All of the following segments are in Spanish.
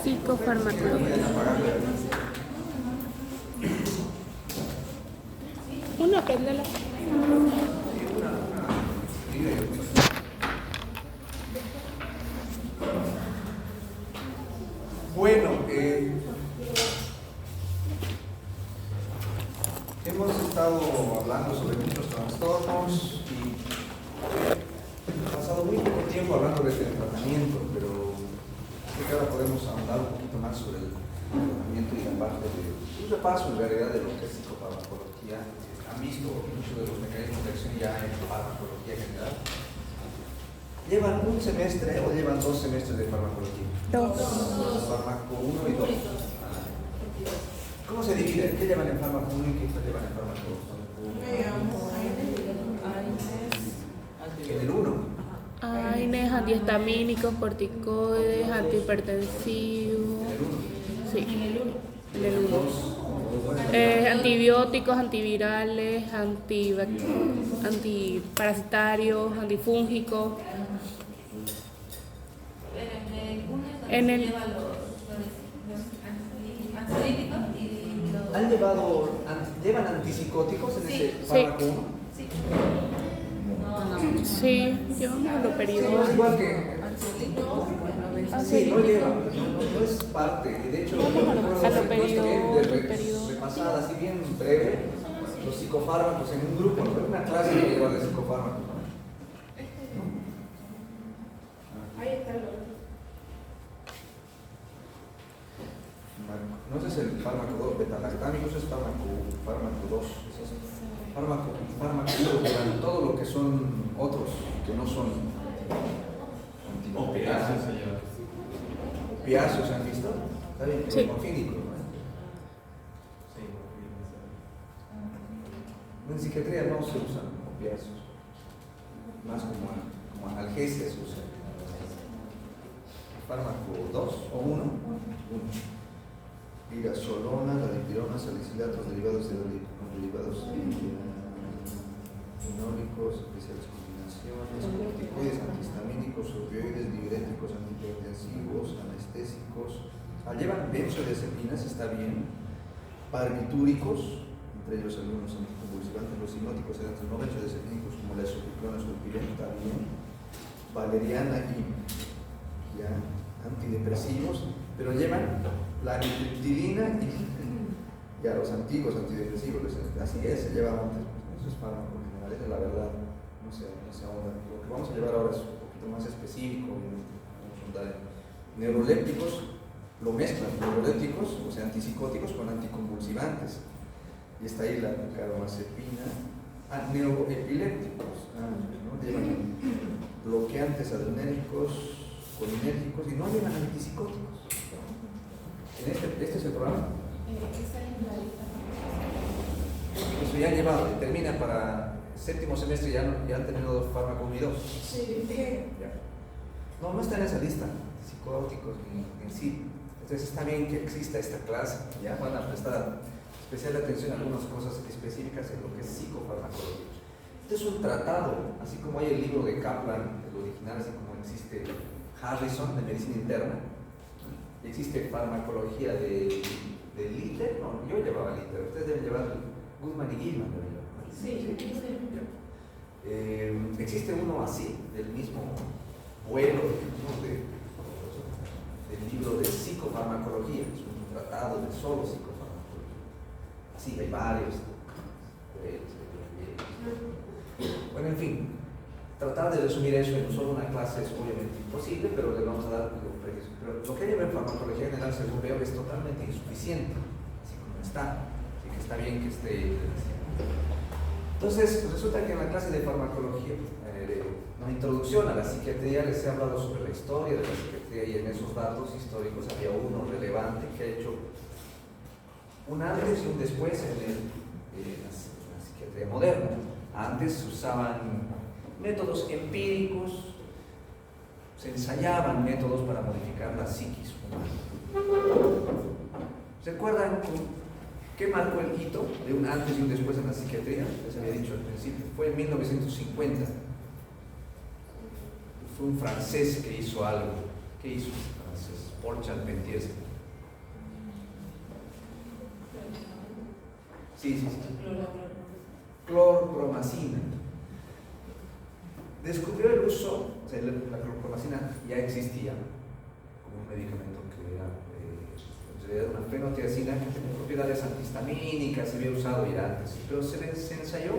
Psicofarmacología. Una pérdela. Bueno, hemos estado hablando sobre muchos trastornos y he pasado muy poco tiempo hablando de este tratamiento, pero creo que ahora podemos ahondar un poquito más sobre el tratamiento y la parte de un repaso en realidad de lo que es psicofarmacología. Han visto muchos de los mecanismos de acción ya en farmacología general. ¿Llevan un semestre o llevan 2 semestres de farmacología? 2. Fármaco 1 y 2. ¿Cómo se divide? ¿Qué llevan en fármaco 1 y qué llevan en fármaco 2? En el 1. AINES, antihistamínicos, corticoides, antihipertensivos. En el 1. Sí, en el 1. Antibióticos, antivirales, antiparasitarios, antifúngicos. En el ¿Han llevan antipsicóticos en ese fármaco 1? Sí, llevamos los periodos. Es igual que... Sí, no llevan, no es parte. De hecho, repasada, así bien breve, los psicofármacos en un grupo, no es una clase que lleva de psicofármacos. Ahí está el No, ese es el fármaco 2, betalactámico, ese es fármaco 2. Ese es fármaco 1, llevan todo lo que son otros, que no son antiopiáceos. ¿Opiáceos han visto? ¿Está bien? Sí. Morfínicos, ¿no? En psiquiatría no se usan opiáceos, más como analgesias se usan. Fármaco 2 o 1. Irasolona, galipirona, salicilatos, derivados fenólicos, especiales combinaciones, corticoides, antihistamínicos, opioides, diuréticos, antihipertensivos, anestésicos. Llevan benzodiazepinas, está bien. Barbitúricos, entre ellos algunos anticonvulsivantes, los hipnóticos sedantes no benzodiazepínicos como la esopiclona, sulpiren, está bien. Valeriana y ya, antidepresivos, pero llevan la amitriptilina y ya los antiguos antidepresivos, así es, se llevaba antes, eso es fármaco en general, esa es la verdad, no se ahonda. Lo que vamos a llevar ahora es un poquito más específico, obviamente, vamos a ahondar en neurolépticos, lo mezclan, neurolépticos, o sea, antipsicóticos con anticonvulsivantes, y está ahí la carbamazepina, neuroepilépticos, ¿no? Llevan bloqueantes adrenérgicos, colinérgicos y no llevan antipsicóticos. Este es el programa. Eso ya han llevado, termina para séptimo semestre, ya han terminado fármaco 1 y 2. Sí. Ya. No está en esa lista, psicóticos en sí. Entonces está bien que exista esta clase, ya van a prestar especial atención a algunas cosas específicas en lo que es psicofarmacología. Este es un tratado, así como hay el libro de Kaplan, el original, así como existe Harrison de medicina interna. Existe farmacología de Litter, no, yo llevaba Litter, ustedes deben llevar Goodman y Gilman. Sí. Existe uno así, del mismo vuelo, del libro de psicofarmacología, es un tratado de solo psicofarmacología. Así, hay varios. Bueno, en fin, tratar de resumir eso en solo una clase es obviamente imposible, pero le vamos a dar pero lo que lleva en farmacología general, según veo, es totalmente insuficiente, así como está, así que está bien que esté. Entonces, resulta que en la clase de farmacología, una introducción a la psiquiatría, les he hablado sobre la historia de la psiquiatría y en esos datos históricos había uno relevante que ha hecho un antes y un después en la psiquiatría moderna. Antes se usaban métodos empíricos, se ensayaban métodos para modificar la psiquis humana. ¿Se acuerdan qué marcó el hito de un antes y un después en la psiquiatría? Les había dicho al principio, fue en 1950. Fue un francés que hizo algo. ¿Qué hizo este es Polchat-Bentiese. Sí. Clorpromacina. Descubrió el uso, o sea, la clorpromacina ya existía como un medicamento que era en realidad una fenotiazina que tenía propiedades antihistamínicas, se había usado ya antes, pero se ensayó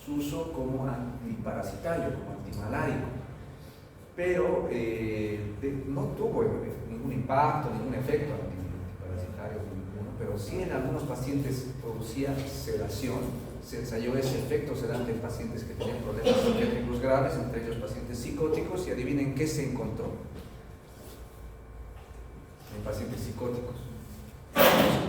su uso como antiparasitario, como antimalárico, pero no tuvo ningún impacto, ningún efecto antiparasitario, ninguno, pero sí en algunos pacientes producía sedación. Se ensayó ese efecto sedante en pacientes que tenían problemas psiquiátricos graves, entre ellos pacientes psicóticos, y adivinen qué se encontró en pacientes psicóticos.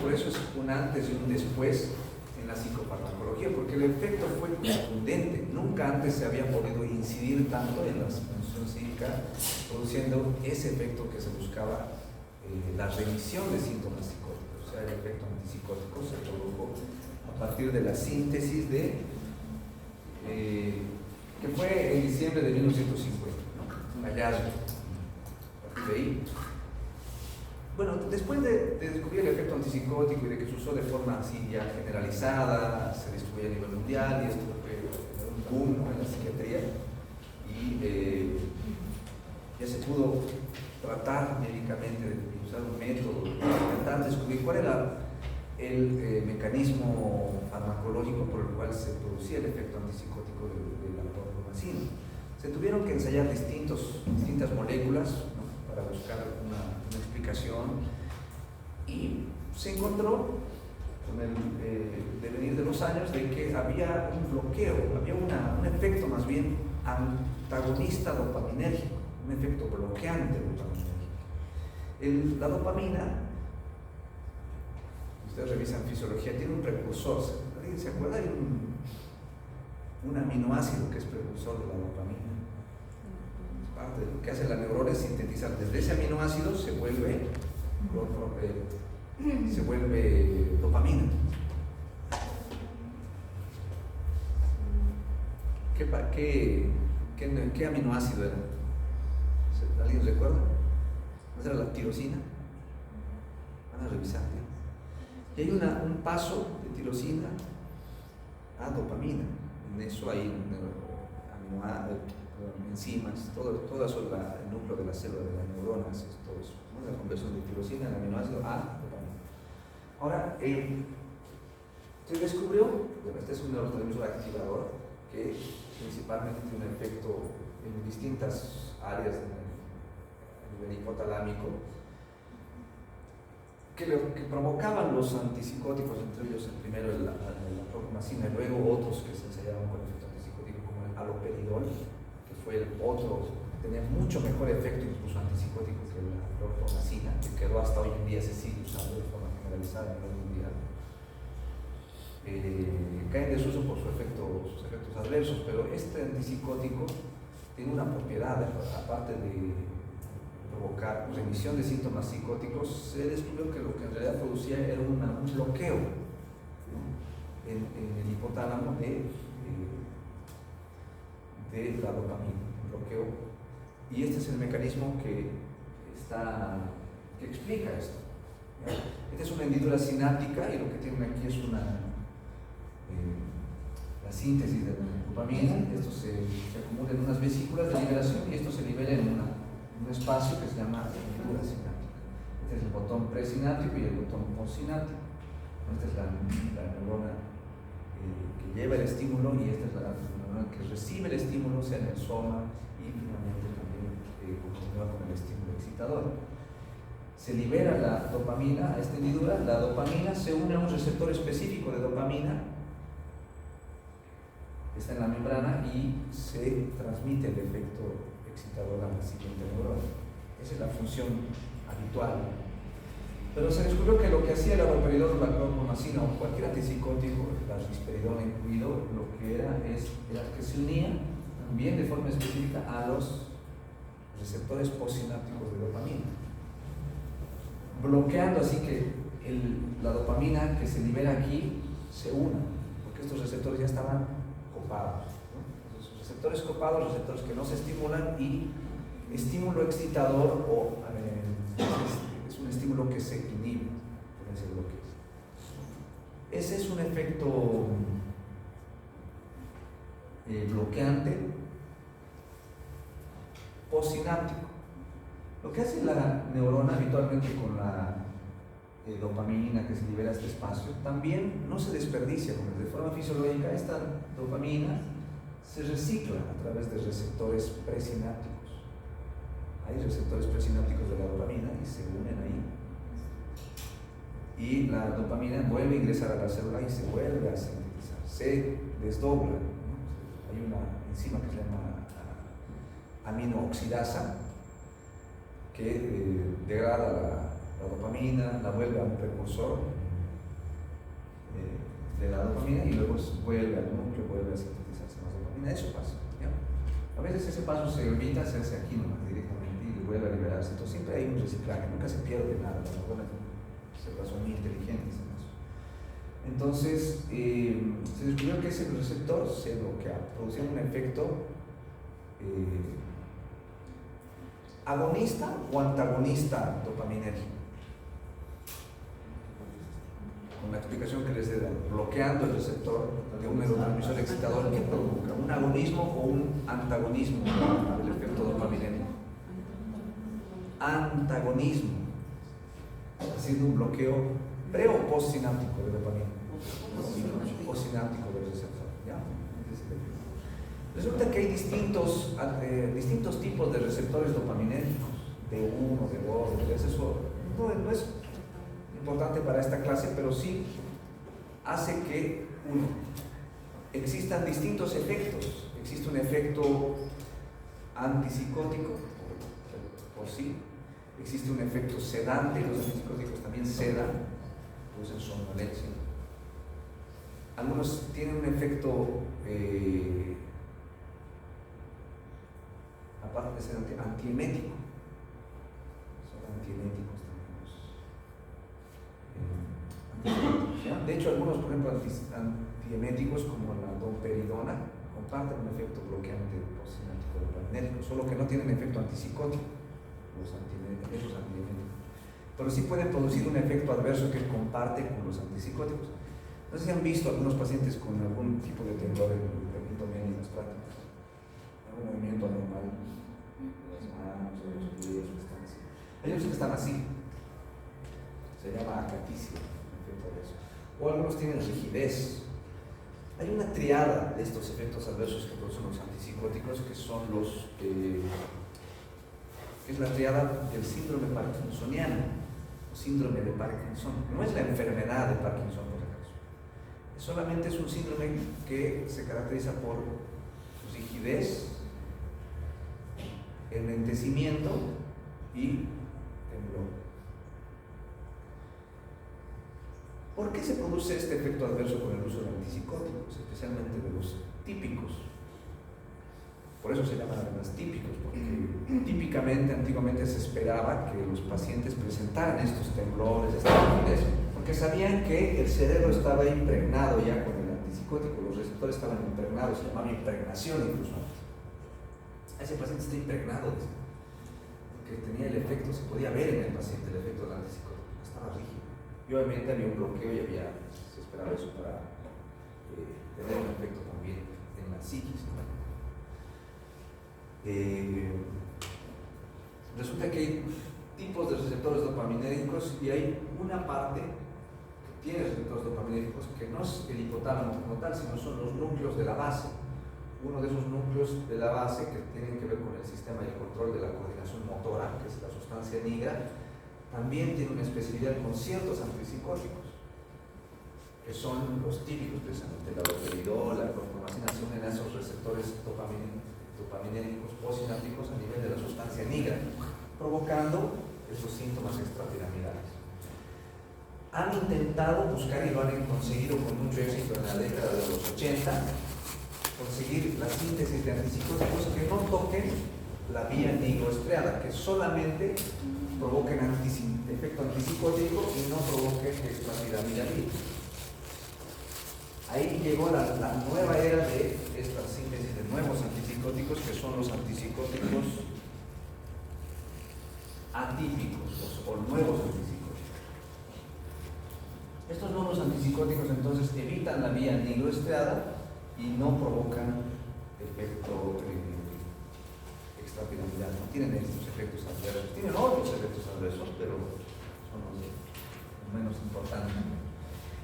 Por eso es un antes y un después en la psicofarmacología, porque el efecto fue contundente. Nunca antes se había podido incidir tanto en la función psíquica, produciendo ese efecto que se buscaba, la remisión de síntomas psicóticos, o sea, el efecto antipsicótico se produjo a partir de la síntesis de que fue en diciembre de 1950, ¿no? Un hallazgo. A partir de ahí, bueno, después de descubrir el efecto antipsicótico y de que se usó de forma así ya generalizada, se distribuye a nivel mundial, y esto fue un boom, ¿no?, en la psiquiatría, y ya se pudo tratar médicamente de usar un método, intentar descubrir cuál era el mecanismo farmacológico por el cual se producía el efecto antipsicótico de la clorpromacina. Se tuvieron que ensayar distintas moléculas, ¿no?, para buscar una explicación, y se encontró con el devenir de los años de que había un bloqueo, había un efecto más bien antagonista dopaminérgico, un efecto bloqueante dopaminérgico. La dopamina, ustedes revisan fisiología, tiene un precursor. ¿Alguien se acuerda? Hay un aminoácido que es precursor de la dopamina. Parte de lo que hace la neurona es sintetizar. Desde ese aminoácido se vuelve dopamina. ¿Qué aminoácido era? ¿Alguien recuerda? ¿No era la tirosina? Van a revisar. Y hay un paso de tirosina a dopamina. En eso hay enzimas, todo eso es el núcleo de la célula de las neuronas, es todo eso, ¿no? La conversión de tirosina en aminoácido a dopamina. Ahora, se descubrió, bueno, este es un neurotransmisor activador que principalmente tiene un efecto en distintas áreas a nivel hipotalámico, que provocaban los antipsicóticos, entre ellos el primero la clorpromacina, y luego otros que se ensayaban con efecto antipsicótico como el haloperidol, que fue el otro, tenía mucho mejor efecto incluso antipsicótico que la clorpromacina, que quedó hasta hoy en día, se sigue usando de forma generalizada a nivel mundial. Cae en desuso por sus efectos adversos, pero este antipsicótico tiene una propiedad, aparte de provocar remisión de síntomas psicóticos, se descubrió que lo que en realidad producía era un bloqueo, ¿no?, en el hipotálamo de la dopamina, un bloqueo. Y este es el mecanismo que explica esto, ¿no? Esta es una hendidura sináptica, y lo que tienen aquí es la síntesis de la dopamina. Esto se acumula en unas vesículas de liberación, y esto se libera en un espacio que se llama hendidura sináptica. Este es el botón presináptico y el botón postsináptico. Esta es la neurona que lleva el estímulo, y esta es la neurona que recibe el estímulo, sea en el soma, y finalmente también continúa con el estímulo excitador. Se libera la dopamina a esta hendidura, la dopamina se une a un receptor específico de dopamina que está en la membrana, y se transmite el efecto excitador a la siguiente neurona. Esa es la función habitual. Pero se descubrió que lo que hacía el haloperidol, la clorpromacina o cualquier antipsicótico, la risperidona incluido, lo que era que se unía también de forma específica a los receptores postsinápticos de dopamina, bloqueando así que la dopamina que se libera aquí se una, porque estos receptores ya estaban copados, ¿no? Los receptores copados, receptores que no se estimulan, y estímulo excitador o Es un estímulo que se inhibe con ese bloqueo. Ese es un efecto bloqueante postsináptico. Lo que hace la neurona habitualmente con la dopamina que se libera a este espacio, también no se desperdicia, porque de forma fisiológica esta dopamina se recicla a través de receptores presinápticos. Hay receptores presinápticos de la dopamina y se unen ahí. Y la dopamina vuelve a ingresar a la célula y se vuelve a sintetizar, se desdobla, ¿no? Hay una enzima que se llama aminooxidasa que degrada la dopamina, la vuelve a un precursor de la dopamina y luego vuelve al núcleo, vuelve a sintetizarse más dopamina. Eso pasa, ¿ya? A veces ese paso se evita, se hace aquí nomás directamente y vuelve a liberarse. Entonces siempre hay un reciclaje, nunca se pierde nada. Las neuronas son muy inteligentes en eso. Entonces se descubrió que ese receptor se bloquea, produciendo un efecto agonista o antagonista dopaminérgico. Con la explicación que les he dado, bloqueando el receptor de un neurotransmisor excitador que provoca un agonismo o un antagonismo del efecto dopaminérgico. Antagonismo, haciendo un bloqueo pre o postsináptico de dopamina. Postsináptico del receptor. ¿Ya? Resulta que hay distintos tipos de receptores dopaminérgicos, de 1, de 2, de 3. Eso no es importante para esta clase, pero sí hace que existan distintos efectos. Existe un efecto antipsicótico por sí, existe un efecto sedante, los antipsicóticos también sedan, producen somnolencia. Algunos tienen un efecto aparte de ser antiemético, son antieméticos también. De hecho, algunos, por ejemplo, antieméticos como la domperidona comparten un efecto bloqueante postsináptico dopaminérgico, solo que no tienen efecto antipsicótico, esos antieméticos, pero sí pueden producir un efecto adverso que comparte con los antipsicóticos. No sé si han visto algunos pacientes con algún tipo de temblor en el quinto medio en las prácticas, algún movimiento anormal de las manos, de los pies, que están así. Hay unos que están así, se llama acaticia, efecto adverso. O algunos tienen rigidez. Hay una triada de estos efectos adversos que producen los antipsicóticos que son es la triada del síndrome parkinsoniano, o síndrome de Parkinson. No es la enfermedad de Parkinson, por acaso. Solamente es un síndrome que se caracteriza por rigidez, enlentecimiento y temblor. ¿Por qué se produce este efecto adverso con el uso de antipsicóticos, especialmente de los típicos? Por eso se llaman además típicos, porque típicamente, antiguamente se esperaba que los pacientes presentaran estos temblores, estas rigidez, porque sabían que el cerebro estaba impregnado ya con el antipsicótico, los receptores estaban impregnados, se llamaba impregnación incluso. Ese paciente está impregnado, porque tenía el efecto, se podía ver en el paciente el efecto del antipsicótico, estaba rígido. Y obviamente había un bloqueo y se esperaba eso para tener un efecto también en la psiquis, ¿no? Resulta que hay tipos de receptores dopaminérgicos y hay una parte que tiene receptores dopaminérgicos que no es el hipotálamo como tal, sino son los núcleos de la base. Uno de esos núcleos de la base que tienen que ver con el sistema de control de la coordinación motora, que es la sustancia nigra, también tiene una especialidad con ciertos antipsicóticos, que son los típicos, precisamente la domperidona, la clorpromazina, se unen a esos receptores dopaminérgicos postsinápticos a nivel de la sustancia nigra, provocando esos síntomas extrapiramidales. Han intentado buscar y lo han conseguido con mucho éxito en la década de los 80, conseguir la síntesis de antipsicóticos que no toquen la vía nigroestriada, que solamente provoquen efecto antipsicótico y no provoquen extrapiramidalismo. Ahí llegó la nueva era de esta síntesis de nuevos antipsicóticos, que son los antipsicóticos atípicos o nuevos antipsicóticos. Estos nuevos antipsicóticos entonces evitan la vía nigroestriada y no provocan efecto extrapiramidal, no tienen estos efectos adversos, tienen otros efectos adversos, pero son los menos importantes.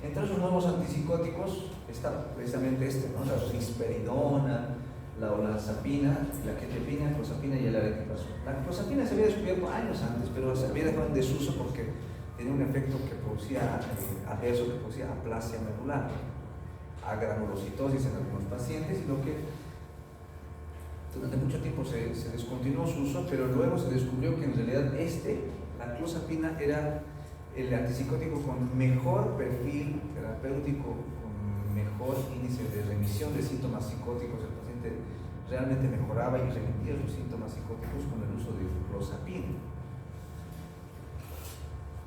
Entre esos nuevos antipsicóticos está precisamente ¿no? La risperidona, la olanzapina, la quetiapina, la clozapina y el aripiprazol. La clozapina se había descubierto años antes, pero se había dejado en desuso porque tenía un efecto que producía adverso, que producía aplasia medular, agranulocitosis en algunos pacientes, y lo que durante mucho tiempo se descontinuó su uso, pero luego se descubrió que en realidad la clozapina era el antipsicótico con mejor perfil terapéutico, con mejor índice de remisión de síntomas psicóticos. El paciente realmente mejoraba y remitía sus síntomas psicóticos con el uso de clozapina.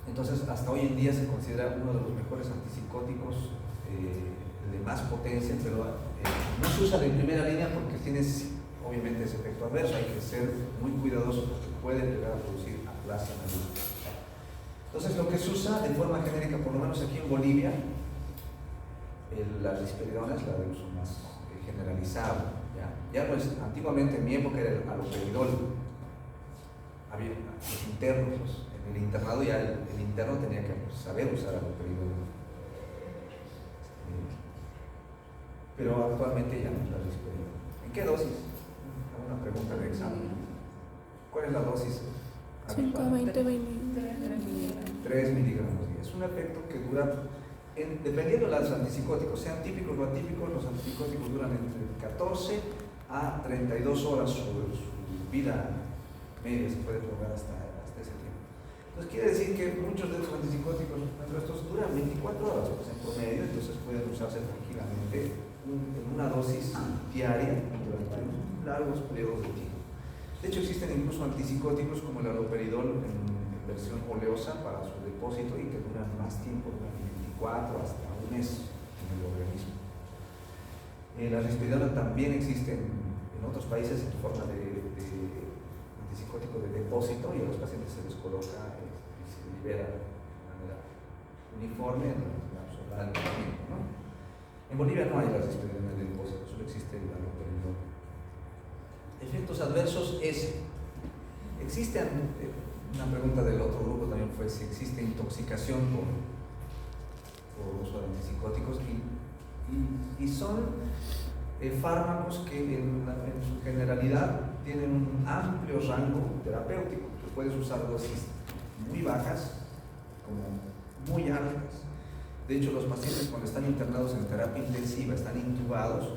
Entonces, hasta hoy en día se considera uno de los mejores antipsicóticos de más potencia, pero no se usa de primera línea porque tiene obviamente ese efecto adverso. Hay que ser muy cuidadoso porque puede llegar a producir aplasia medular. Entonces, lo que se usa de forma genérica, por lo menos aquí en Bolivia, la risperidona es la de uso más generalizado. Ya no es, antiguamente en mi época era el haloperidol. Había los internos, en el internado ya el interno tenía que saber usar haloperidol. Pero actualmente ya no es la risperidona. ¿En qué dosis? Una pregunta de examen. ¿Cuál es la dosis? 120 3 miligramos día. Es un efecto que dura, dependiendo de los antipsicóticos, sean típicos o atípicos, los antipsicóticos duran entre 14 a 32 horas sobre su vida media, se puede prolongar hasta ese tiempo. Entonces quiere decir que muchos de estos antipsicóticos, estos duran 24 horas pues, en promedio, entonces pueden usarse tranquilamente en una dosis diaria durante largos periodos de tiempo. De hecho, existen incluso antipsicóticos como el haloperidol en versión oleosa para su depósito y que duran más tiempo, duran 24 hasta un mes en el organismo. La risperidona también existe en otros países en forma de antipsicótico de depósito, y a los pacientes se les coloca y se libera de manera uniforme en la absorber el tiempo, ¿no? En Bolivia no hay la risperidona de depósito, solo existe el haloperidol. Efectos adversos existe una pregunta del otro grupo también fue si existe intoxicación por uso de antipsicóticos, y son fármacos que en su generalidad tienen un amplio rango terapéutico, que puedes usar dosis muy bajas como muy altas. De hecho, los pacientes cuando están internados en terapia intensiva, están intubados,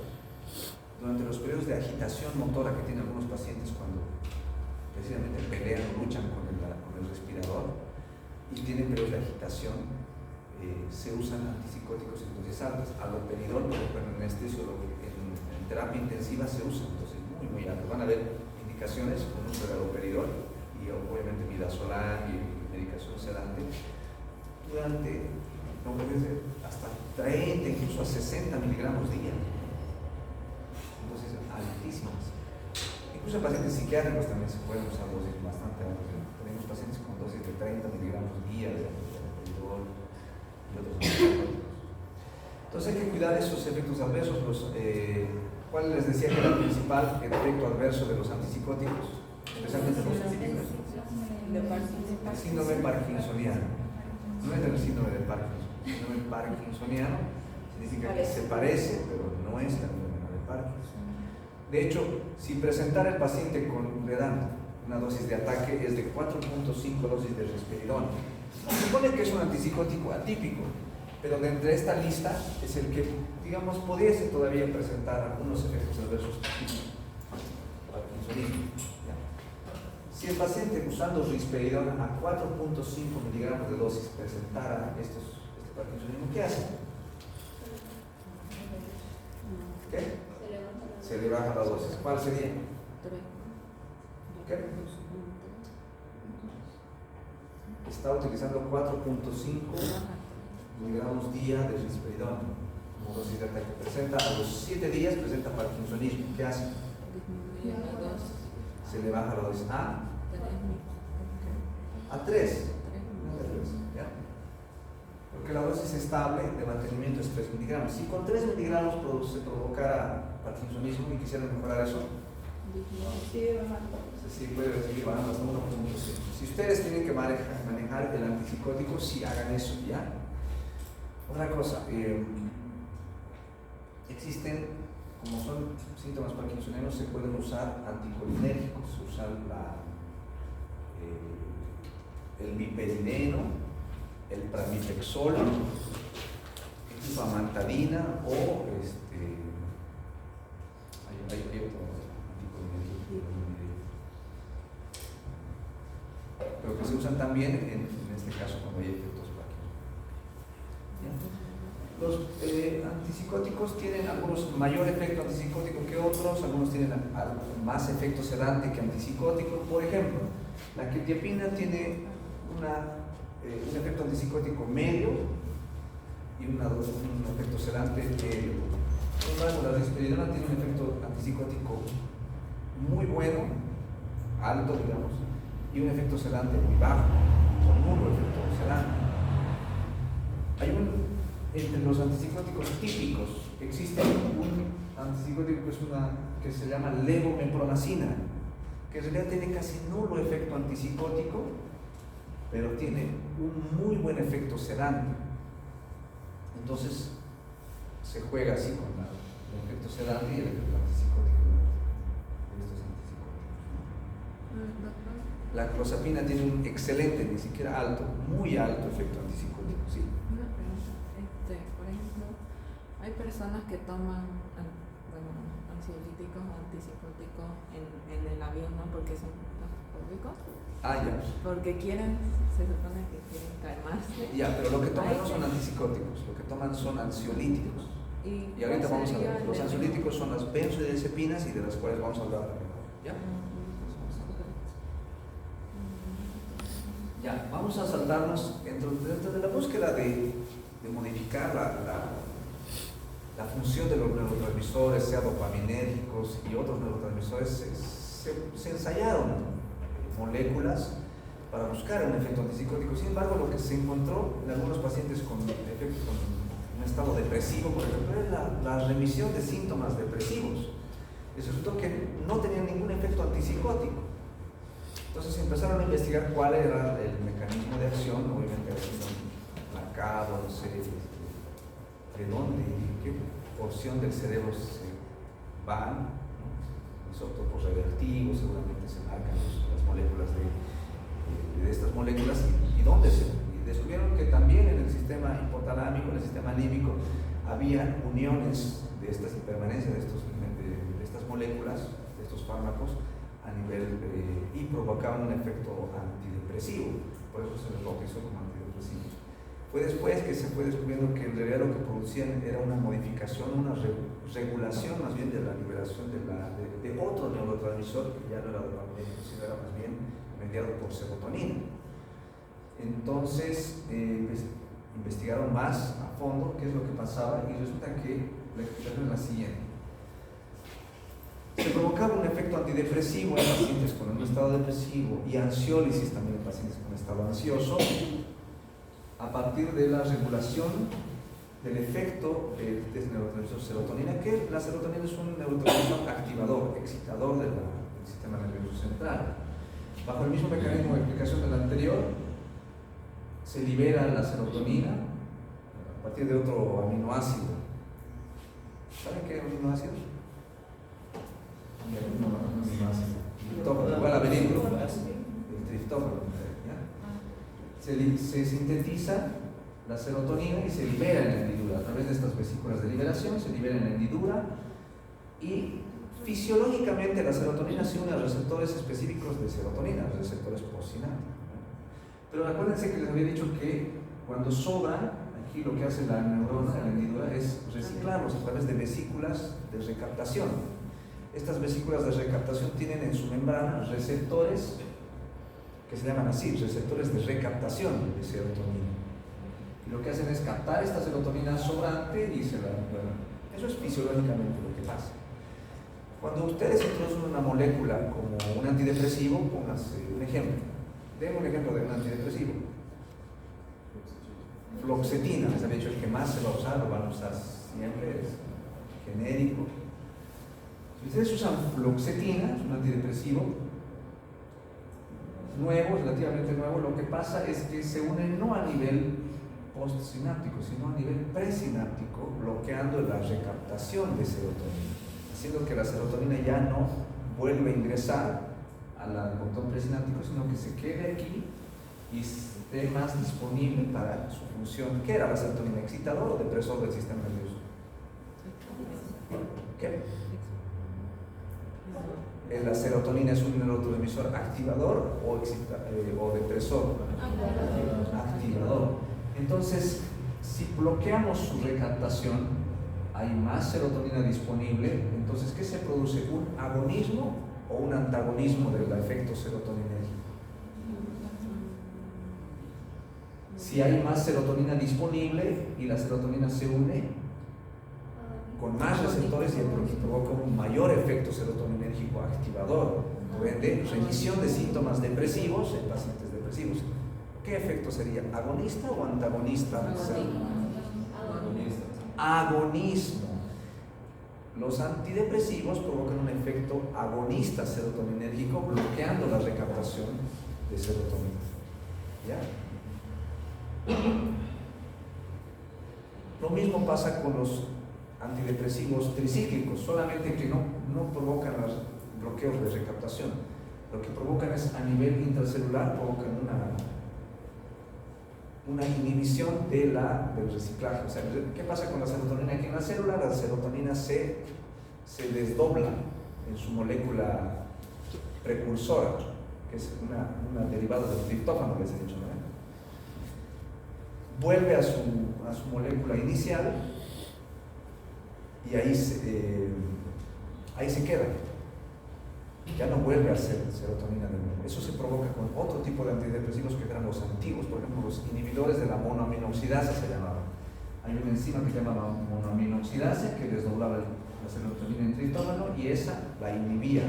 durante los periodos de agitación motora que tienen algunos pacientes cuando precisamente pelean o luchan con el respirador y tienen periodos de agitación, se usan antipsicóticos en dosis altas. Haloperidol, pero en anestesio en terapia intensiva se usa en dosis muy, muy altas. Van a haber indicaciones con uso de haloperidol y obviamente midazolam y medicación sedante durante, no puede ser, hasta 30, incluso a 60 miligramos día. Dosis altísimas. Incluso en pacientes psiquiátricos también se pueden usar dosis bastante altas. Tenemos pacientes con dosis de 30 miligramos día de haloperidol y otros medicamentos. Entonces hay que cuidar esos efectos adversos. ¿Cuál les decía que era el principal efecto adverso de los antipsicóticos? Especialmente los atípicos. El síndrome parkinsoniano. No es el síndrome de Parkinson. El síndrome parkinsoniano significa que se parece, pero no es la enfermedad de Parkinson. De hecho, si presentara el paciente con le dan una dosis de ataque es de 4.5 dosis de risperidona. Se supone que es un antipsicótico atípico, pero de entre esta lista es el que, digamos, pudiese todavía presentar algunos efectos adversos parkinsonismo. Si el paciente usando risperidona a 4.5 miligramos de dosis presentara este parkinsonismo, ¿qué hace? ¿Qué? Se le baja la dosis. ¿Cuál sería? ¿Qué? Está utilizando 4.5 miligramos día de risperidona como dosis de ataque. Presenta a los 7 días, presenta parkinsonismo. ¿Qué hace? Se le baja la dosis. A 3. ¿Ya? Porque la dosis estable de mantenimiento es 3 miligramos. Si con 3 miligramos se provocara parkinsonismo y quisieran mejorar eso, sí puede seguir bajando hasta 1.5. Si ustedes tienen que manejar el antipsicótico, sí hagan eso, ¿ya? Otra cosa, existen, como son síntomas parkinsonianos, se pueden usar anticolinérgicos, se usa el miperideno, el pramipexol, famantadina o hay otro anticolinérgico, pero que se usan también en este caso cuando hay efectos Parkinson. Los antipsicóticos tienen algunos mayor efecto antipsicótico que otros, algunos tienen más efecto sedante que antipsicótico. Por ejemplo, la quetiapina tiene un efecto antipsicótico medio y un efecto sedante medio. Sin embargo, la risperidona tiene un efecto antipsicótico muy bueno, alto, digamos, y un efecto sedante muy bajo, con nulo efecto sedante. Entre los antipsicóticos típicos existe un antipsicótico que se llama levomepronacina, que en realidad tiene casi nulo efecto antipsicótico, pero tiene un muy buen efecto sedante. Entonces se juega así con el efecto sedante y el efecto antipsicótico de estos antipsicóticos. La clozapina tiene un excelente, ni siquiera alto, muy alto efecto antipsicótico, ¿sí? Una pregunta, por ejemplo, hay personas que toman ansiolíticos o antipsicóticos en el avión, ¿no? Porque son públicos. Ah, ya. Porque se supone que quieren calmarse. Ya, pero lo que toman no son antipsicóticos, lo que toman son ansiolíticos. Y ahorita vamos a ver, los ansiolíticos son las benzodiazepinas y de las cuales vamos a hablar mejor. ¿Ya? Ya, vamos a saltarnos dentro de la búsqueda de modificar la función de los neurotransmisores, sea dopaminérgicos y otros neurotransmisores. Se ensayaron moléculas para buscar un efecto antipsicótico. Sin embargo, lo que se encontró en algunos pacientes con un estado depresivo, por ejemplo, es la remisión de síntomas depresivos. Resultó que no tenían ningún efecto antipsicótico. Entonces empezaron a investigar cuál era el mecanismo de acción, obviamente ha sido marcado, no sé de dónde y qué porción del cerebro se van, ¿no? Isótopos revertivos, seguramente se marcan las moléculas de estas moléculas y dónde y descubrieron que también en el sistema hipotalámico, en el sistema límbico, había uniones de estas hipermanencias de estas moléculas, de estos fármacos, a nivel y provocaban un efecto antidepresivo, por eso se les bautizó como antidepresivos. Fue después que se fue descubriendo que en realidad lo que producían era una modificación, una regulación más bien de la liberación de otro neurotransmisor que ya no era dopamina, sino era más bien mediado por serotonina. Entonces investigaron más a fondo qué es lo que pasaba y resulta que la explicación es la siguiente. Se provocaba un efecto antidepresivo en pacientes con un estado depresivo y ansiólisis también en pacientes con un estado ansioso a partir de la regulación del efecto del neurotransmisor serotonina, que la serotonina es un neurotransmisor activador, excitador del sistema nervioso central. Bajo el mismo mecanismo de explicación del anterior, se libera la serotonina a partir de otro aminoácido. ¿Saben qué aminoácido? Igual a venir, el triptófano. Se sintetiza la serotonina y se libera en la hendidura. A través de estas vesículas de liberación se libera en la hendidura y fisiológicamente la serotonina se une a receptores específicos de serotonina, receptores postsinaптales. Pero acuérdense que les había dicho que cuando sobran, aquí lo que hace la neurona en la hendidura es reciclarlos a través de vesículas de recaptación. Estas vesículas de recaptación tienen en su membrana receptores que se llaman así, receptores de recaptación de serotonina. Y lo que hacen es captar esta serotonina sobrante y se la... Bueno, eso es fisiológicamente lo que pasa. Cuando ustedes introducen una molécula como un antidepresivo, pónganse un ejemplo, Denme un ejemplo de un antidepresivo. Fluoxetina, les había dicho, el que más se va a usar, lo van a usar siempre, es genérico. Si ustedes usan fluoxetina, es un antidepresivo nuevo, relativamente nuevo, lo que pasa es que se une no a nivel postsináptico, sino a nivel presináptico, bloqueando la recaptación de serotonina, haciendo que la serotonina ya no vuelva a ingresar al botón presináptico, sino que se quede aquí y esté más disponible para su función. ¿Qué era la serotonina? ¿Excitador o depresor del sistema nervioso? ¿Qué? ¿La serotonina es un neurotransmisor activador o depresor? Activador. Entonces, si bloqueamos su recaptación, hay más serotonina disponible. Entonces, ¿qué se produce? ¿Un agonismo o un antagonismo del efecto serotoninérgico? Si hay más serotonina disponible y la serotonina se une con más receptores y provoca un mayor efecto serotoninérgico activador, por ende, remisión de síntomas depresivos en pacientes depresivos. ¿Qué efecto sería? ¿Agonista o antagonista? Agonismo. Los antidepresivos provocan un efecto agonista serotoninérgico, bloqueando la recaptación de serotonina. ¿Ya? Lo mismo pasa con los antidepresivos tricíclicos, solamente que no provocan los bloqueos de recaptación. Lo que provocan es, a nivel intracelular, provocan una inhibición del reciclaje. O sea, ¿qué pasa con la serotonina? Que en la célula la serotonina se desdobla en su molécula precursora, que es una derivada del triptófano, les he dicho, ¿no? Vuelve a su molécula inicial y ahí se queda. Ya no vuelve a ser serotonina de nuevo. Eso se provoca con otro tipo de antidepresivos que eran los antiguos, por ejemplo, los inhibidores de la monoaminoxidasa se llamaban. Hay una enzima que se llama monoaminoxidasa que desdoblaba la serotonina en triptófano y esa la inhibía.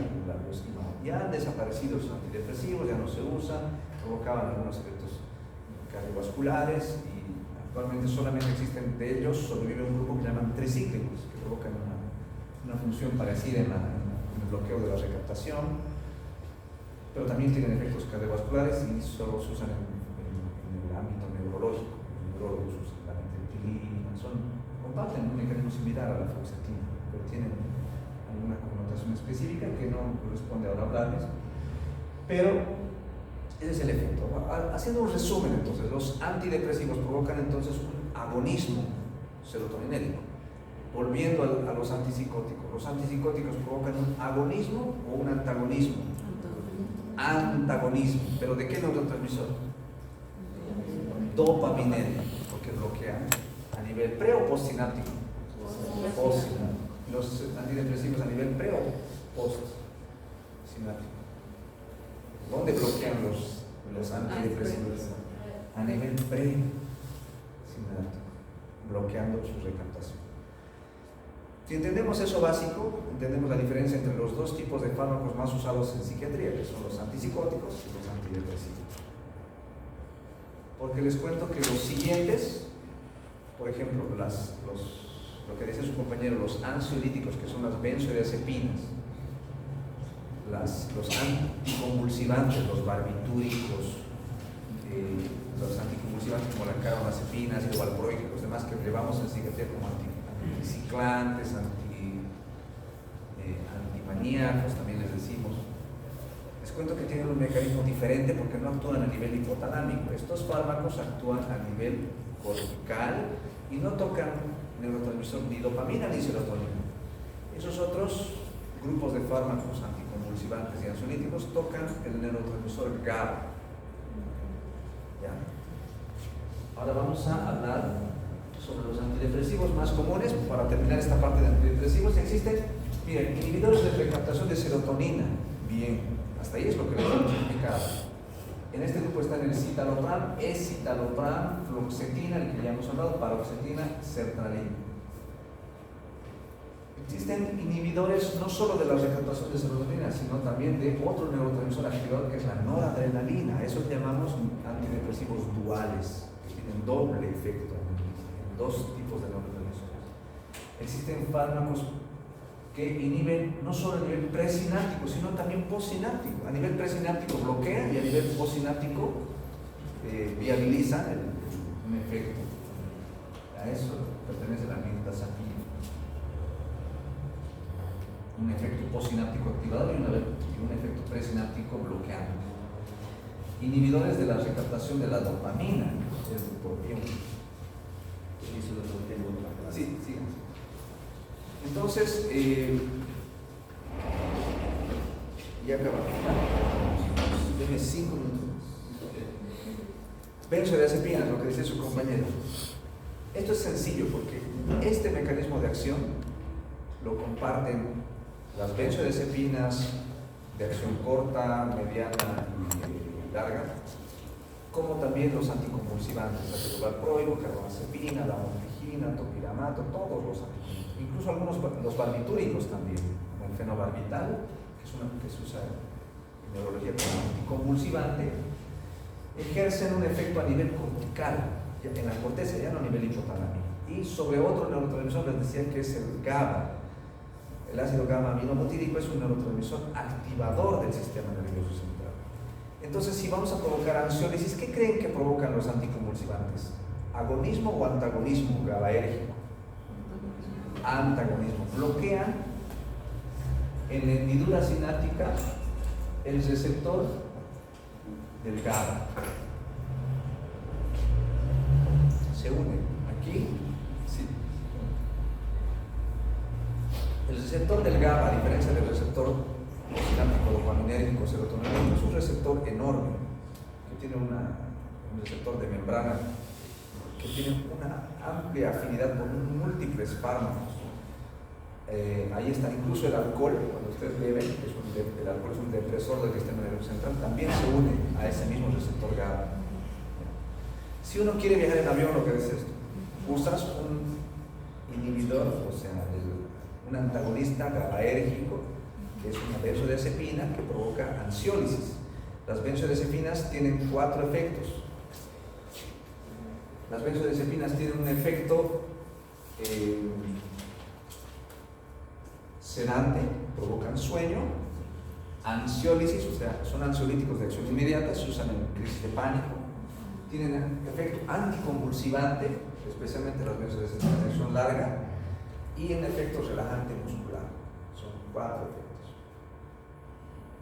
Ya han desaparecido los antidepresivos, ya no se usan, provocaban algunos efectos cardiovasculares y actualmente solamente existen de ellos, sobrevive un grupo que llaman tricíclicos, que provocan una función parecida en el bloqueo de la recaptación, pero también tienen efectos cardiovasculares y solo se usan en el ámbito neurológico. Los neurólogos usan la metilina, comparten un mecanismo similar a la fluoxetina, pero tienen alguna connotación específica que no corresponde ahora hablarles, pero ese es el efecto. Haciendo un resumen, entonces, los antidepresivos provocan entonces un agonismo serotoninérgico. Volviendo a los antipsicóticos. Los antipsicóticos provocan un agonismo o un antagonismo. Antagonismo. ¿Pero de qué neurotransmisor? Dopaminérgico, porque bloquean a nivel pre o postsináptico. Postsináptico. Los antidepresivos a nivel pre o postsináptico. ¿Dónde bloquean los antidepresivos? A nivel pre-sináptico, bloqueando su recaptación. Si entendemos eso básico, entendemos la diferencia entre los dos tipos de fármacos más usados en psiquiatría, que son los antipsicóticos y los antidepresivos. Porque les cuento que los siguientes, por ejemplo, lo que dice su compañero, los ansiolíticos, que son las benzodiazepinas, los anticonvulsivantes, los barbitúricos, los anticonvulsivantes como la carbamazepina, el valproico, los demás que llevamos en psiquiatría como anticiclantes, antimaníacos, también les decimos. Les cuento que tienen un mecanismo diferente porque no actúan a nivel hipotalámico. Estos fármacos actúan a nivel cortical y no tocan neurotransmisor ni dopamina ni serotonina. Esos otros grupos de fármacos anticonvulsivantes y ansiolíticos tocan el neurotransmisor GABA. ¿Ya? Ahora vamos a hablar sobre los antidepresivos más comunes. Para terminar esta parte de antidepresivos, existen, miren, inhibidores de recaptación de serotonina. Bien, hasta ahí es lo que les hemos explicado. En este grupo están el citalopram, escitalopram, fluoxetina, el que ya hemos hablado, paroxetina, sertralina. Existen inhibidores no solo de la recaptación de serotonina, sino también de otro neurotransmisor activador que es la noradrenalina. Eso llamamos antidepresivos duales, que tienen doble efecto en dos tipos de neurotransmisores. Existen fármacos que inhiben no solo a nivel presináptico, sino también postsináptico. A nivel presináptico bloquean y a nivel postsináptico viabilizan un efecto. A eso pertenece la mirtazapina. Un efecto postsináptico activador y un efecto presináptico bloqueante. Inhibidores de la recaptación de la dopamina, el bupropión. Sí, sí. Entonces, ya acabamos. Denme 5 minutos. Benzodiazepinas, lo que dice su compañero. Esto es sencillo porque este mecanismo de acción lo comparten las benzodiazepinas de acción corta, mediana y larga, como también los anticonvulsivantes, la valproico, carbamazepina, la motrigina, topiramato, todos los anticonvulsivantes, incluso algunos los barbitúricos también, como el fenobarbital, que se usa en neurología como anticonvulsivante, ejercen un efecto a nivel cortical, en la corteza, ya no a nivel hipotalámico, y sobre otro neurotransmisor les decía que es el GABA. El ácido gamma aminobutírico es un neurotransmisor activador del sistema nervioso central. Entonces, si vamos a provocar ansiólisis, ¿qué creen que provocan los anticonvulsivantes? ¿Agonismo o antagonismo GABAérgico? Antagonismo. Bloquean en la hendidura sináptica el receptor del GABA. Se unen aquí. Sí. El receptor del GABA, a diferencia del receptor sináptico dopaminérgico serotoninérgico, es un receptor enorme que tiene un receptor de membrana que tiene una amplia afinidad con múltiples fármacos. Ahí está incluso el alcohol. Cuando ustedes beben, el alcohol es un depresor del sistema nervioso central, también se une a ese mismo receptor GABA. Si uno quiere viajar en avión, lo que es esto, usas un inhibidor, o sea, un antagonista GABAérgico, que es una benzodiazepina que provoca ansiólisis. Las benzodiazepinas tienen 4 efectos. Las benzodiazepinas tienen un efecto sedante, provocan sueño, ansiólisis, o sea, son ansiolíticos de acción inmediata, se usan en crisis de pánico, tienen efecto anticonvulsivante, especialmente las benzodiazepinas de acción larga, y en efecto relajante muscular. Son 4 efectos.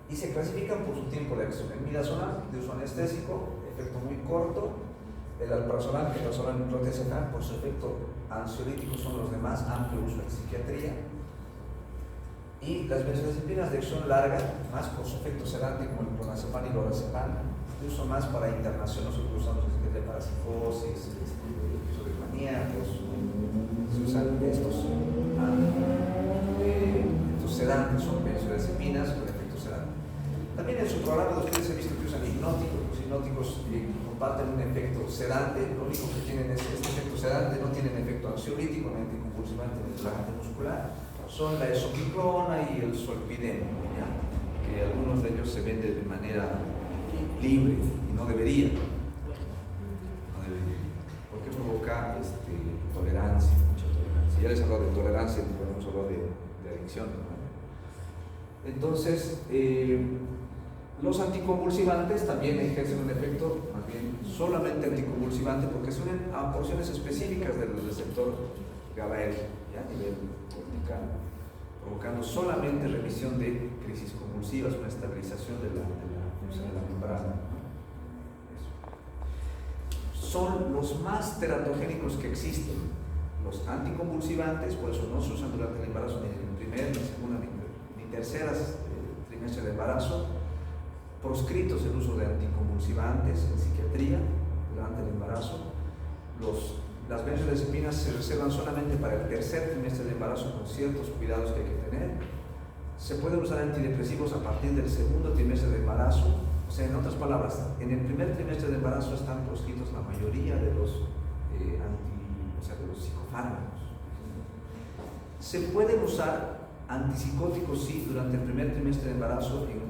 Y se clasifican por su tiempo de acción. El midazolam, de uso anestésico, efecto muy corto. El alprazolam, que es el proteacetam, por su efecto ansiolítico, son los demás, amplio uso en psiquiatría. Y las benzodiazepinas de acción larga, más por su efecto sedante, como el clonazepam y lorazepam, de uso más para internación, nosotros usamos el para psicosis, episodios maníacos, se usan estos sedantes, son benzodiazepinas con efecto sedante. También en su programa ustedes han visto que usan hipnóticos. Los hipnóticos comparten un efecto sedante, lo único que tienen es este efecto sedante, no tienen efecto ansiolítico, ni anticonvulsivante, ni relajante muscular. Son la esopiclona y el solpidem, que algunos de ellos se venden de manera libre y no deberían. Porque provoca tolerancia, mucha tolerancia. Ya les he hablado de tolerancia, podemos hablar de adicción, ¿no? Entonces, los anticonvulsivantes también ejercen un efecto, más bien solamente anticonvulsivante, porque se unen a porciones específicas del receptor GABAérgico, a nivel cortical, provocando solamente remisión de crisis convulsivas, una estabilización de la función de la membrana. Son los más teratogénicos que existen. Los anticonvulsivantes, por eso no se usan durante el embarazo, ni en el primer, ni segundo, ni tercer trimestre de embarazo. Proscritos el uso de anticonvulsivantes en psiquiatría durante el embarazo. Las benzodiazepinas se reservan solamente para el tercer trimestre de embarazo con ciertos cuidados que hay que tener. Se pueden usar antidepresivos a partir del segundo trimestre de embarazo. O sea, en otras palabras, en el primer trimestre de embarazo están proscritos la mayoría de los psicofármacos. Se pueden usar antipsicóticos, sí, durante el primer trimestre de embarazo en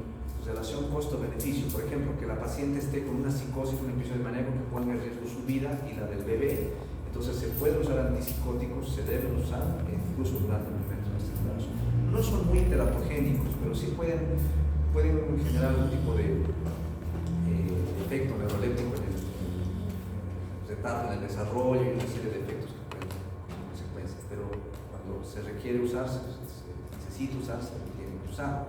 relación costo-beneficio. Por ejemplo, que la paciente esté con una psicosis, un episodio de manejo que ponga en riesgo su vida y la del bebé. Entonces se pueden usar antipsicóticos, se deben usar incluso durante el primer trimestre de embarazo. No son muy teratogénicos, pero sí pueden generar algún tipo de efecto neuroléptico en el retardo, en el desarrollo y una serie de efectos que pueden como consecuencia. Pero cuando se requiere usarse, se necesita usarse, se tiene que usar.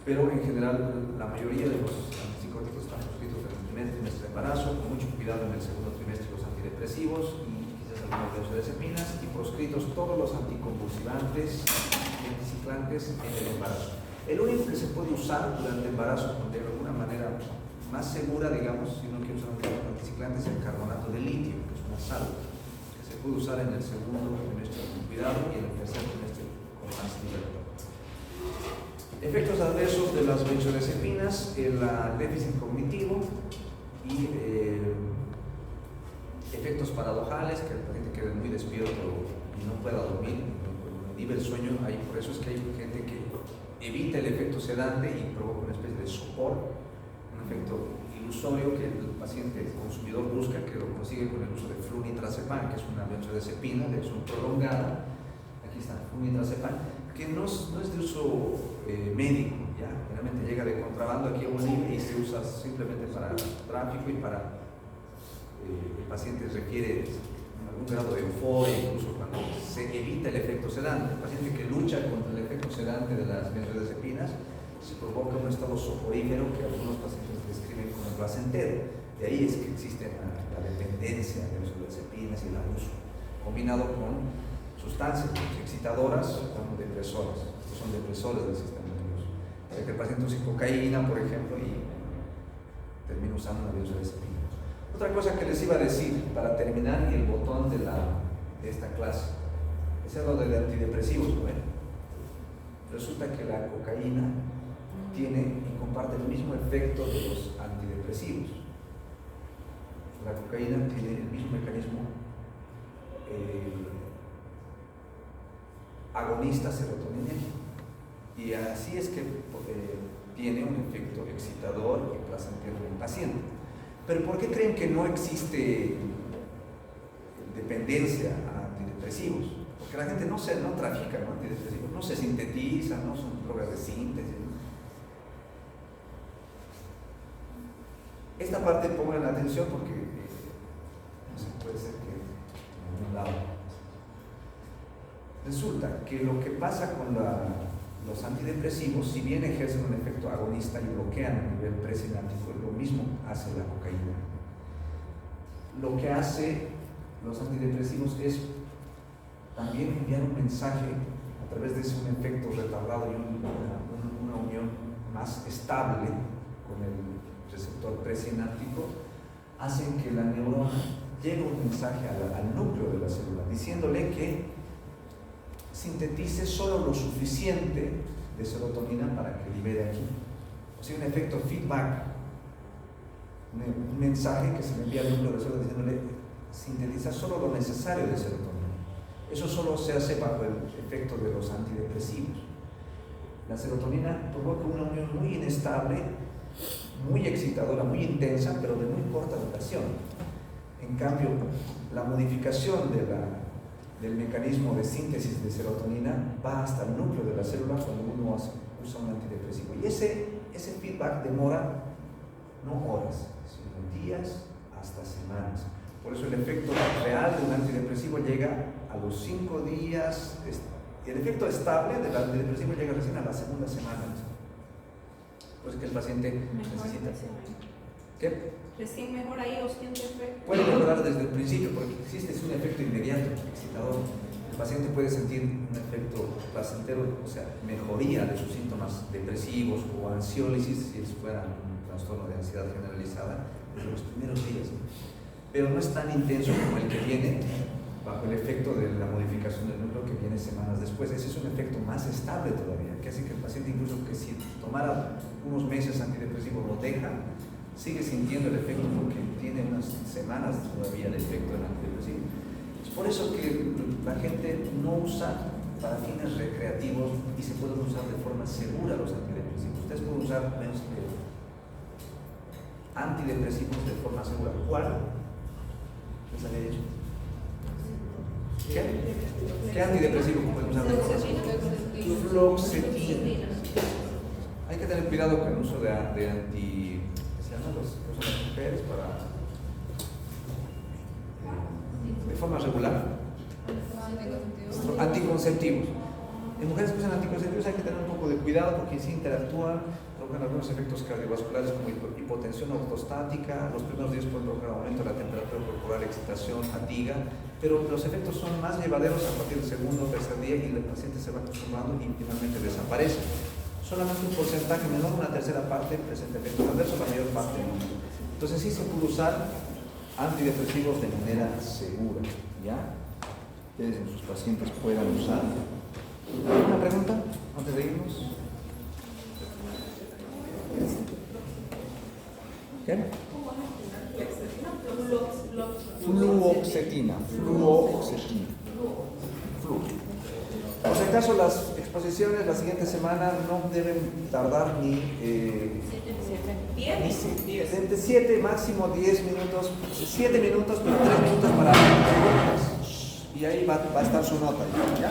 Pero en general la mayoría de los antipsicóticos están prescritos en el primer trimestre de embarazo, con mucho cuidado en el segundo trimestre los antidepresivos y quizás algunas benzodiazepinas, y proscritos todos los anticonvulsivantes y anticiclantes en el embarazo. El único que se puede usar durante el embarazo de alguna manera más segura, digamos, si uno quiere usar un anticiclante, es el carbonato de litio, que es una sal que se puede usar en el segundo trimestre con cuidado y en el tercer trimestre con más libertad. Efectos adversos de las benzodiazepinas, el déficit cognitivo y efectos paradojales, que el paciente quede muy despierto y no pueda dormir, inhibe el sueño. Por eso es que hay gente que evita el efecto sedante y provoca una especie de sopor, un efecto ilusorio que el paciente consumidor busca, que lo consigue con el uso de flunitrazepam, que es una benzodiazepina de acción prolongada. Aquí está, flunitrazepam, que no es de uso médico, ya realmente llega de contrabando aquí a Bolivia y se usa simplemente para tráfico y para el paciente requiere algún grado de euforia, incluso cuando se evita el efecto sedante. El paciente que lucha contra el efecto sedante de las benzodiazepinas se provoca un estado soporífero que algunos pacientes describen como placentero. De ahí es que existe la dependencia de benzodiazepinas y el abuso, combinado con sustancias excitadoras como depresoras. Estos son depresores del sistema nervioso. O sea que el paciente use cocaína, por ejemplo, y termina usando una benzodiazepina. Otra cosa que les iba a decir para terminar y el botón de esta clase es lo de antidepresivos. Bueno, resulta que la cocaína tiene y comparte el mismo efecto de los antidepresivos. La cocaína tiene el mismo mecanismo agonista serotoninérgico, y así es que tiene un efecto excitador y placentero en el paciente. Pero ¿por qué creen que no existe dependencia a antidepresivos? Porque la gente no trafica, ¿no? Antidepresivos, no se sintetiza, no son drogas de síntesis, ¿no? Esta parte pongan atención porque no se puede ser que en algún lado. Resulta que lo que pasa con los antidepresivos, si bien ejercen un efecto agonista y bloquean a nivel presináptico, lo mismo hace la cocaína. Lo que hace los antidepresivos es también enviar un mensaje a través de ese un efecto retardado y una unión más estable con el receptor presináptico, hacen que la neurona llegue un mensaje al núcleo de la célula diciéndole que sintetice solo lo suficiente de serotonina para que libere aquí. O sea, un efecto feedback, un mensaje que se le envía al núcleo de la célula diciéndole sintetiza solo lo necesario de serotonina. Eso solo se hace bajo el efecto de los antidepresivos. La serotonina provoca una unión muy inestable, muy excitadora, muy intensa, pero de muy corta duración. En cambio, la modificación del mecanismo de síntesis de serotonina va hasta el núcleo de la célula cuando uno usa un antidepresivo. Y ese feedback demora no horas, sino días hasta semanas. Por eso el efecto real de un antidepresivo llega a los 5 días. El efecto estable del antidepresivo llega recién a la segunda semana. Pues que el paciente necesita. ¿Qué? Recién mejor ahí o siente efecto. Puede mejorar desde el principio porque existe un efecto inmediato, excitador. El paciente puede sentir un efecto placentero, o sea, mejoría de sus síntomas depresivos o ansiólisis, si fuera un trastorno de ansiedad generalizada, desde los primeros días. Pero no es tan intenso como el que viene bajo el efecto de la modificación del núcleo que viene semanas después. Ese es un efecto más estable todavía, que hace que el paciente, incluso que si tomara unos meses antidepresivos lo deja, sigue sintiendo el efecto porque tiene unas semanas todavía el efecto del antidepresivo. Es por eso que la gente no usa para fines recreativos y se pueden usar de forma segura los antidepresivos. Ustedes pueden usar antidepresivos de forma segura. ¿Cuál? ¿Les había dicho? ¿Qué antidepresivo pueden usar de forma segura? Fluoxetina. Hay que tener cuidado con el uso de anti... ¿qué se llama? Los que usan las mujeres para... de forma regular. Anticonceptivos. En mujeres que usan anticonceptivos hay que tener un poco de cuidado porque sí interactúan, provocan algunos efectos cardiovasculares como hipotensión ortostática. Los primeros días pueden provocar aumento de la temperatura corporal, excitación, fatiga, pero los efectos son más llevaderos a partir del segundo o tercer día y el paciente se va acostumbrando y finalmente desaparece. Solamente un porcentaje menor, una tercera parte, presenta efectos adversos, la mayor parte no. Entonces sí se puede usar antidepresivos de manera segura, ¿ya? Ustedes en sus pacientes puedan usar. ¿Alguna pregunta antes de irnos? ¿Qué? Fluoxetina. Por si acaso las exposiciones la siguiente semana no deben tardar ni de 7 máximo 10 minutos, 7 minutos, pero 3 minutos para preguntas. Y ahí va a estar su nota. ¿Ya?